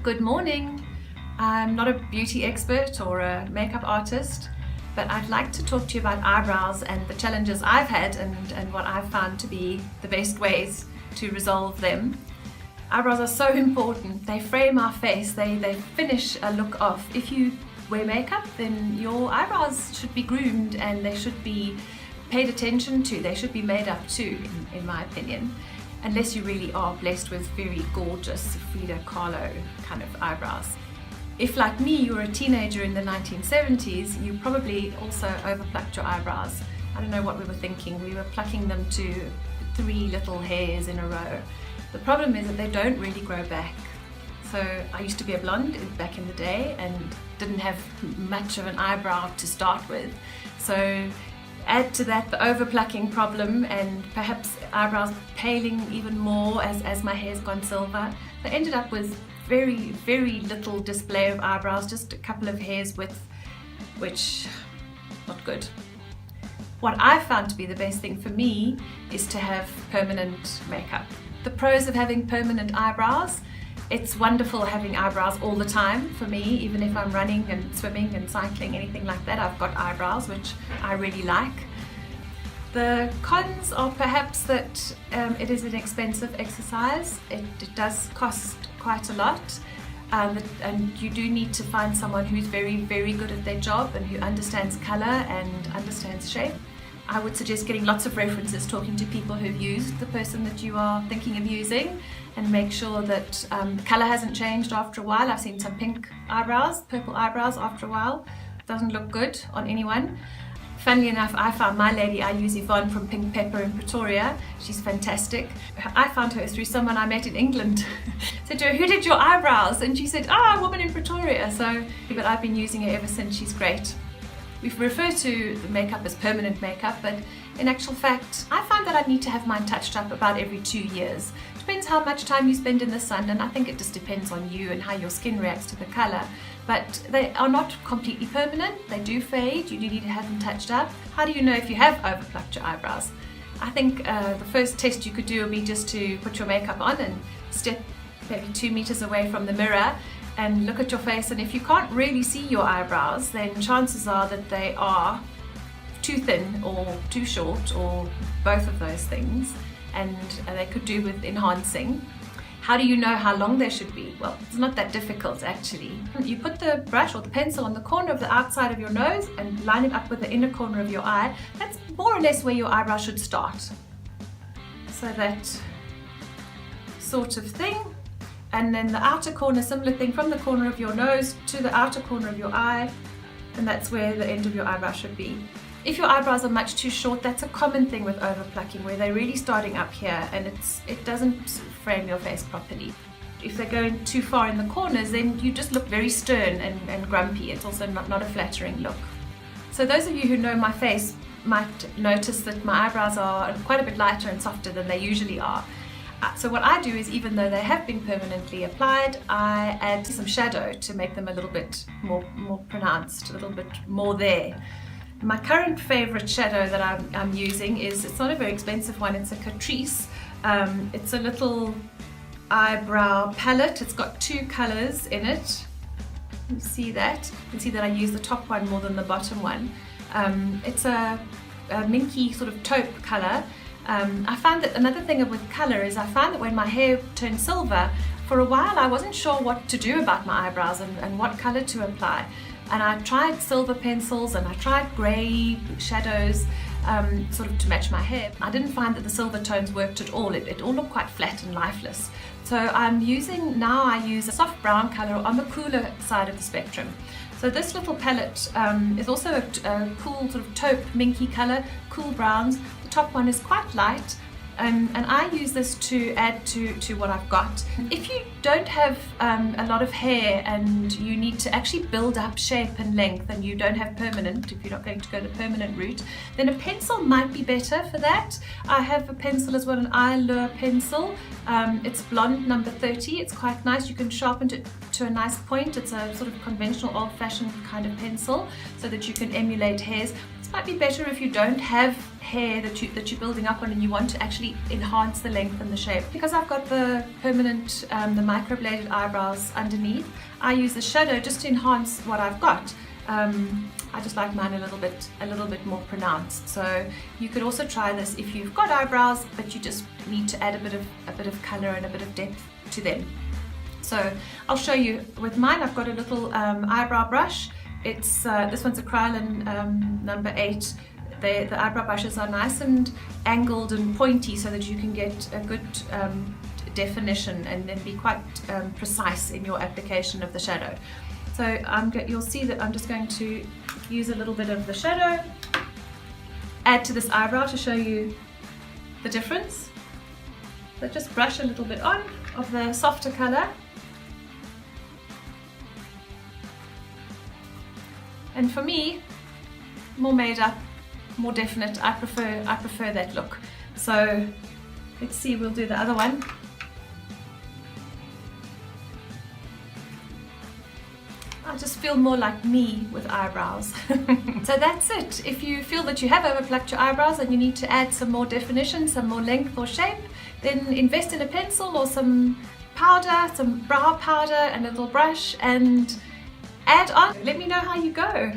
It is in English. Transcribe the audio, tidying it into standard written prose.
Good morning. I'm not a beauty expert or a makeup artist, but I'd like to talk to you about eyebrows and the challenges I've had and what I've found to be the best ways to resolve them. Eyebrows are so important. They frame our face, they finish a look off. If you wear makeup, then your eyebrows should be groomed and they should be paid attention to. They should be made up too, in my opinion. Unless you really are blessed with very gorgeous Frida Kahlo kind of eyebrows. If, like me, you were a teenager in the 1970s, you probably also over-plucked your eyebrows. I don't know what we were thinking. We were plucking them to 3 little hairs in a row. The problem is that they don't really grow back. So I used to be a blonde back in the day and didn't have much of an eyebrow to start with. So add to that the over-plucking problem and perhaps eyebrows paling even more as my hair's gone silver. I ended up with very, very little display of eyebrows, just a couple of hairs width, which not good. What I found to be the best thing for me is to have permanent makeup. The pros of having permanent eyebrows: it's wonderful having eyebrows all the time for me, even if I'm running and swimming and cycling, anything like that, I've got eyebrows, which I really like. The cons are perhaps that it is an expensive exercise. It does cost quite a lot, and you do need to find someone who's very, very good at their job and who understands colour and understands shape. I would suggest getting lots of references, talking to people who've used the person that you are thinking of using, and make sure that the colour hasn't changed after a while. I've seen some pink eyebrows, purple eyebrows after a while. Doesn't look good on anyone. Funnily enough, I found my lady, I use Yvonne from Pink Pepper in Pretoria. She's fantastic. I found her through someone I met in England. Said to her, "Who did your eyebrows?" And she said, "Ah, a woman in Pretoria." But I've been using her ever since. She's great. We refer to the makeup as permanent makeup, but in actual fact, I find that I need to have mine touched up about every 2 years. Depends how much time you spend in the sun, and I think it just depends on you and how your skin reacts to the colour. But they are not completely permanent. They do fade. You do need to have them touched up. How do you know if you have over-plucked your eyebrows? I think the first test you could do would be just to put your makeup on and step maybe 2 meters away from the mirror and look at your face, and if you can't really see your eyebrows, then chances are that they are too thin or too short, or both of those things, and they could do with enhancing. How do you know how long they should be? Well, it's not that difficult actually. You put the brush or the pencil on the corner of the outside of your nose and line it up with the inner corner of your eye. That's more or less where your eyebrow should start. So that sort of thing. And then the outer corner, similar thing, from the corner of your nose to the outer corner of your eye, and that's where the end of your eyebrow should be. If your eyebrows are much too short, that's a common thing with overplucking, where they're really starting up here and it doesn't frame your face properly. If they're going too far in the corners, then you just look very stern and grumpy. It's also not a flattering look. So those of you who know my face might notice that my eyebrows are quite a bit lighter and softer than they usually are. So what I do is, even though they have been permanently applied, I add some shadow to make them a little bit more pronounced, a little bit more there. My current favorite shadow that I'm using is, it's not a very expensive one, it's a Catrice. It's a little eyebrow palette. It's got 2 colors in it. You see that? You can see that I use the top one more than the bottom one. It's a minky sort of taupe color. I found that another thing with colour is I found that when my hair turned silver, for a while I wasn't sure what to do about my eyebrows and what colour to apply. And I tried silver pencils and I tried grey shadows sort of to match my hair. I didn't find that the silver tones worked at all. It all looked quite flat and lifeless. So I use a soft brown colour on the cooler side of the spectrum. So this little palette is also a cool sort of taupe minky colour, cool browns. The top one is quite light, and I use this to add to what I've got. If you don't have a lot of hair and you need to actually build up shape and length, and you don't have permanent, if you're not going to go the permanent route, then a pencil might be better for that. I have a pencil as well, an Eyelure pencil. It's blonde number 30. It's quite nice. You can sharpen it to a nice point. It's a sort of conventional old-fashioned kind of pencil so that you can emulate hairs. This might be better if you don't have hair that you're building up on and you want to actually enhance the length and the shape. Because I've got the permanent, the microbladed eyebrows underneath, I use the shadow just to enhance what I've got. I just like mine a little bit more pronounced. So you could also try this if you've got eyebrows, but you just need to add a bit of color and a bit of depth to them. So I'll show you with mine. I've got a little eyebrow brush. It's this one's a Krylon number 8. The eyebrow brushes are nice and angled and pointy so that you can get a good definition and then be quite precise in your application of the shadow. So you'll see that I'm just going to use a little bit of the shadow, add to this eyebrow to show you the difference. So just brush a little bit on of the softer color. And for me, more made up, more definite. I prefer that look. So let's see, we'll do the other one. I just feel more like me with eyebrows. So that's it. If you feel that you have overplucked your eyebrows and you need to add some more definition, some more length or shape, then invest in a pencil or some powder, some brow powder and a little brush, and add on. Let me know how you go.